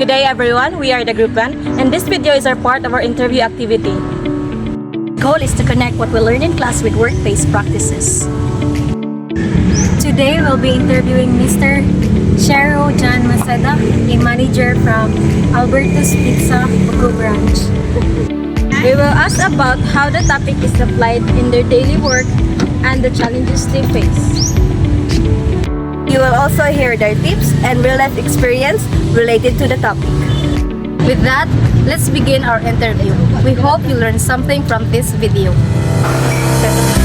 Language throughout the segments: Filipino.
Good day everyone, we are the Group 1 and this video is our part of our interview activity. Goal is to connect what we learned in class with workplace practices. Today we'll be interviewing Mr. Shero John Maceda, a manager from Alberto's Pizza, Buko branch. We will ask about how the topic is applied in their daily work and the challenges they face. You will also hear their tips and real-life experience related to the topic. With that, let's begin our interview. We hope you learned something from this video.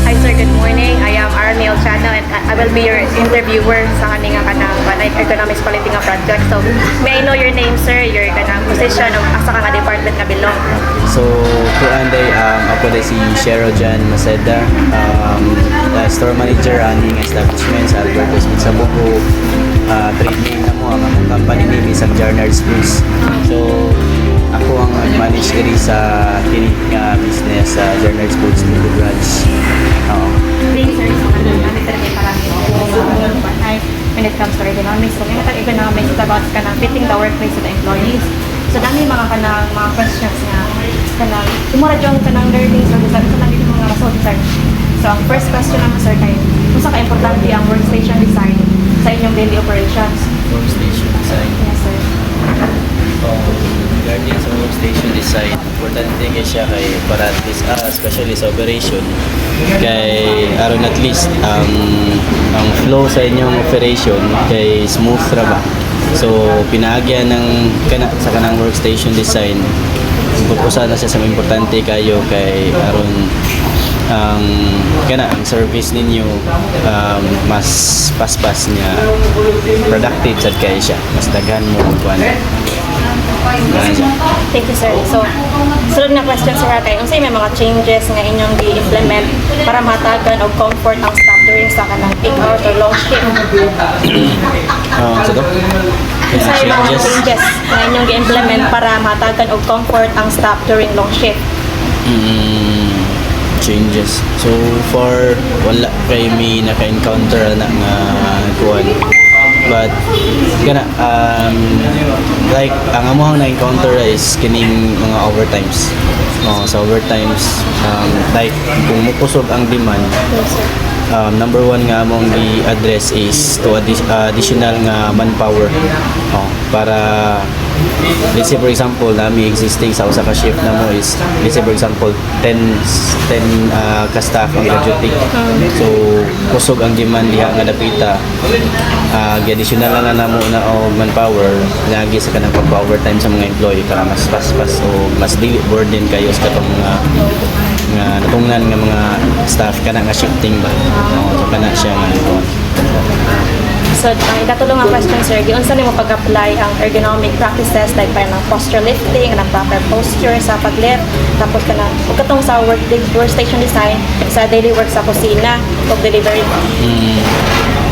Hi sir, good morning. I am Armel Chano and I will be your interviewer sa kaning kanang economics quality nga project. So, may I know your name sir, your kanang position o asa ka nga department nga belong? So, kuanday ako day si Shero John Maceda, store manager aning establishment sa Alberto's Pizza Buko. Trade name na mo ang among company name is Jarnard's Foods. So, ako ang manage diri sa kining business sa Jarnard's Foods Buko branch. Please sir, so kanang monitor kay parami when it comes to economics. So, may economics is about kanang fitting the workplace of the employees. So, dami mga kanang mga questions nga kanang imura jong kanang learning so sabi ko lang dito mga result sir. So, ang first question naman sir kay kung sa ka-importante ang workstation design sa inyong daily operations. Workstation design. Yes sir. Regarding sa workstation design, importante kay siya kay para at least especially sa operation kay aron at least ang flow sa inyong operation kay smooth ra ba. So pinaagyan ng sa kanang workstation design pupusa na siya sa mga importante kayo kay aron ang ang service ninyo mas paspas niya productive sad kay siya mas daghan mo kuan. Thank you, sir. So, sunod na question sir kay unsay may mga changes nga inyong gi-implement para matagan og comfort ang staff during sa kanang peak hour or long shift? So to? Unsay mga changes nga inyong gi-implement para matagan og comfort ang staff during long shift? Changes. So far wala kay mi naka-encounter na nga kuan. But like ang amuhang na-encounter is kining mga overtimes. Sa overtimes like kung mukusog ang demand, number one nga among i-address is to additional nga manpower para let's say for example nami existing sa usa ka shift na mo is let's say for example 10 ka staff ang graduating so kusog ang demand diha nga dapita additional lang na namo na og manpower lagi sa kanang pag-overtime sa mga employee para mas paspas o mas dili burden kayo sa katong nga natungnan nga mga staff kana nga shifting ba so kana siya nga So, ang ikatulong nga question sir, giunsa nimo pag-apply ang ergonomic practices like parang posture lifting, ang proper posture sa pag-lift, tapos kanang katong sa workstation design sa daily work sa kusina o delivery.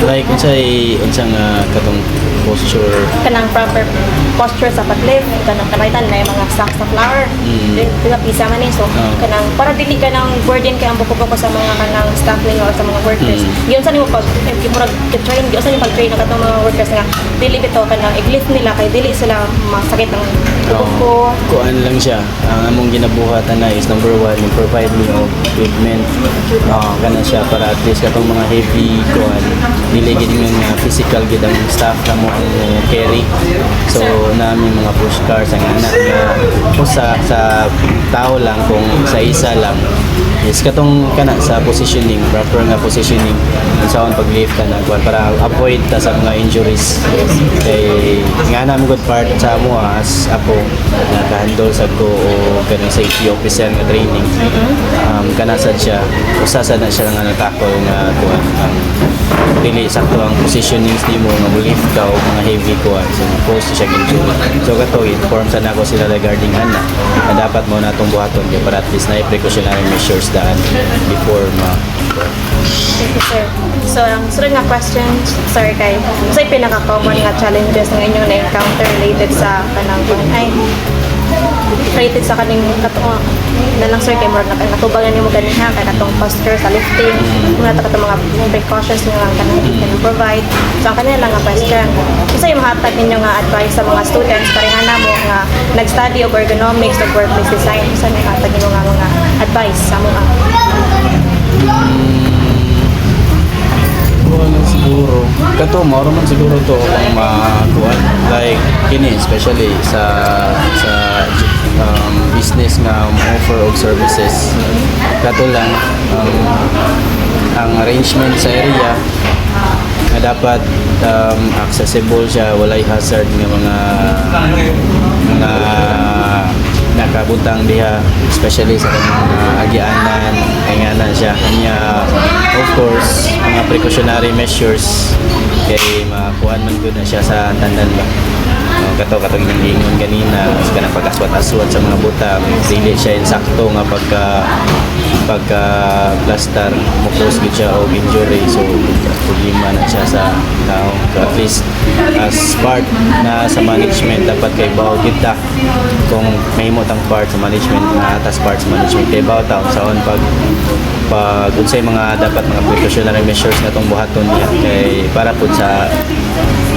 Like unsang katong posture Kanang proper posture sa pag-lift, kanang kamaitan na yung mga sacks sa flour. Di ba pisa man so kanang para dili ka nang burden kay ang buko-buko sa mga kanang staff ninyo o sa mga workers. Giunsa nimo pag imurag train, giunsa nimo pag-train ang katong mga workers nga dili bitaw kanang i-lift nila kay dili sila masakit ang buko. Kuan lang siya. Ang among ginabuhatan na is number one, provide me of equipment. Kana siya para at least katong mga heavy kuan dili gid nga physical gid ang staff kamo ang carry. So namin mga push cars ang anak nga usa sa tao lang kung sa isa lang is katong kana sa positioning, proper nga positioning unsaon pag-lift kana kuan para avoid ta sa mga injuries. Kay nga namin good part sa amo as ako naka-handle sa ko o kanang safety officer nga training. Kana sad siya usa sad na siya nga natakol nga kuan dili sakto ang positionings nimo nga lift ka o mga heavy kuan so post siya injury. So kato inform sa nako sila regarding ana na dapat mo natong buhaton kay para at least na precautionary measures daan before Thank you, sir. So, ang sunod nga question, sir, kay unsay pinaka-common nga challenges nga inyong na-encounter related sa kanang related sa kaning na lang sir kay more na katubangan nimo ganiha kay katong posture sa lifting muna ta katong mga precautions nga kanang can provide. So ang kanila nga question. Isa yung hatag ninyo nga advice sa mga students pareha na mo nga nag-study of ergonomics of workplace design. Isa may hatag ninyo nga mga advice sa mga Ano siguro kato mao man siguro to ang makuan like kini especially sa business nga offer og services kato lang ang arrangement sa area na dapat accessible siya walay hazard nga mga nakabutang diha especially sa mga agianan kaya siya kanya of course mga precautionary measures kay makuha man gud na siya sa tandan ba katong ingon ganina sa kanang pag-aswat-aswat sa mga butang dili siya insakto nga pagka plaster mo cause gid siya og injury so problema na siya sa tao at least as part na sa management dapat kay bawo kita kung mahimo tang part sa management na atas part sa management kay bawo taon saon pag unsay mga dapat mga precautionary measures nga tong buhaton niya kay para pud sa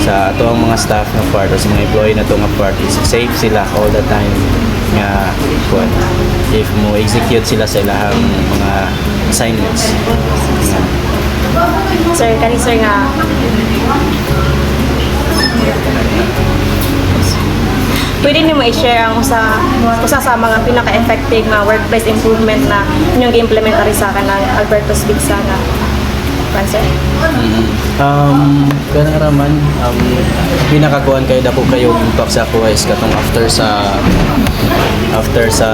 ato ang mga staff nga part o sa mga employee na to nga part is safe sila all the time nga kuan if mo execute sila sa ilahang mga assignments. sir kani sir nga pwede niyo ma-share ang usa sa mga pinaka-effective nga workplace improvement na inyong gi-implement sa kanang Albertus Bitsa nga answer. Kanang raman pinakakuan kay dako kayo impact sa ako is katong after sa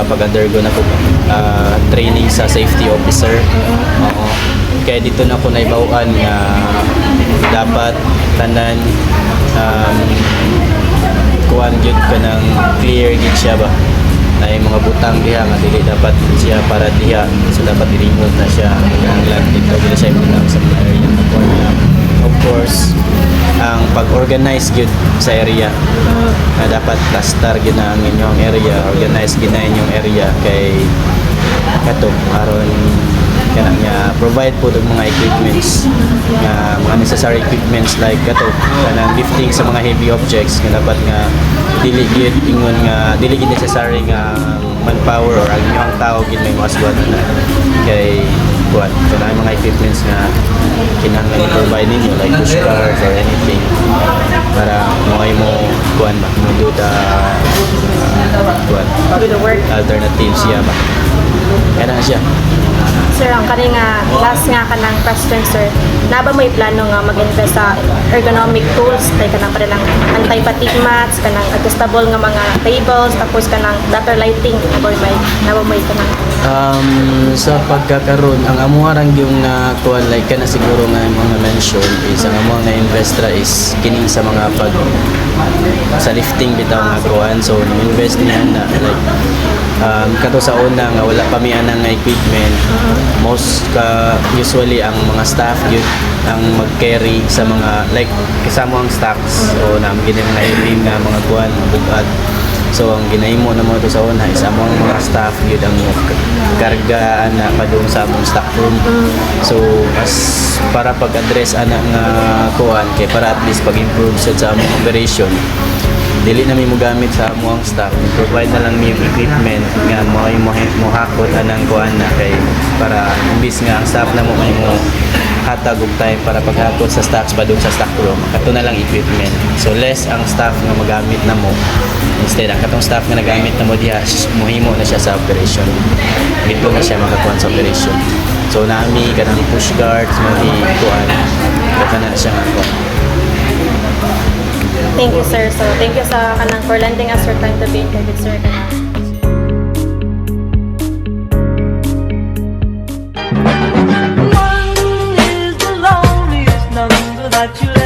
pag-undergo na ko training sa safety officer. Oo. Kaya dito na ko naibawaan nga dapat tanan kuan gyud kanang clear gid siya ba na yung mga butang diha nga dili dapat siya para diha so dapat i-remove na siya ang lang dito dili siya ibutang sa mga area na kuan na of course ang pag-organize gyud sa area na dapat plaster gyud na ang inyong area organize gyud na inyong area kay kato aron kanang provide po og mga equipments nga mga necessary equipments like kato kanang lifting sa mga heavy objects nga dapat nga dili gid ingon nga dili gid necessary nga manpower or ang inyong tao gid may maswat na kay kuan kanang mga equipments nga kinahanglan i-provide ninyo like push cars or anything para mo kuan ba mo do the kuan alternatives siya ba kaya na siya. Sir, ang kaning last nga kanang question sir, na ba may plano nga mag-invest sa ergonomic tools like kanang para lang anti-fatigue mats, kanang adjustable nga mga tables, tapos kanang better lighting or may na ba may kanang sa pagkakaroon ang amuarang yung kuan like kana siguro nga mga mention is ang amuang nga investra is kining sa mga pag sa lifting bitaw nga kuan so invest niya na like kato sa una nga wala pa mi anang nga equipment most usually ang mga staff yun ang mag-carry sa mga like kasama ang stocks o na gina nga ilim nga mga kuan bugat so ang ginahimo na mo ito sa una is among mga staff yun ang kargaan na padung sa among stock room so as para pag-address ana nga kuan kay para at least pag-improve sa among operation dili na mi mo gamit sa among staff provide na lang mi yung equipment nga mo hakot anang kuan na kay para imbis nga ang staff na mo hatag og time para paghakot sa stocks padung sa stock room kato na lang equipment so less ang staff nga magamit na mo instead ang katong staff nga nagamit na mo diha mohimo na siya sa operation dito na siya makakuan sa operation so nami kanang push guards mga kuan kato na siya kuan. Thank you sir. So thank you sa kanang for lending us your time to be interviewed sir kanang. One is the loneliest number that you'll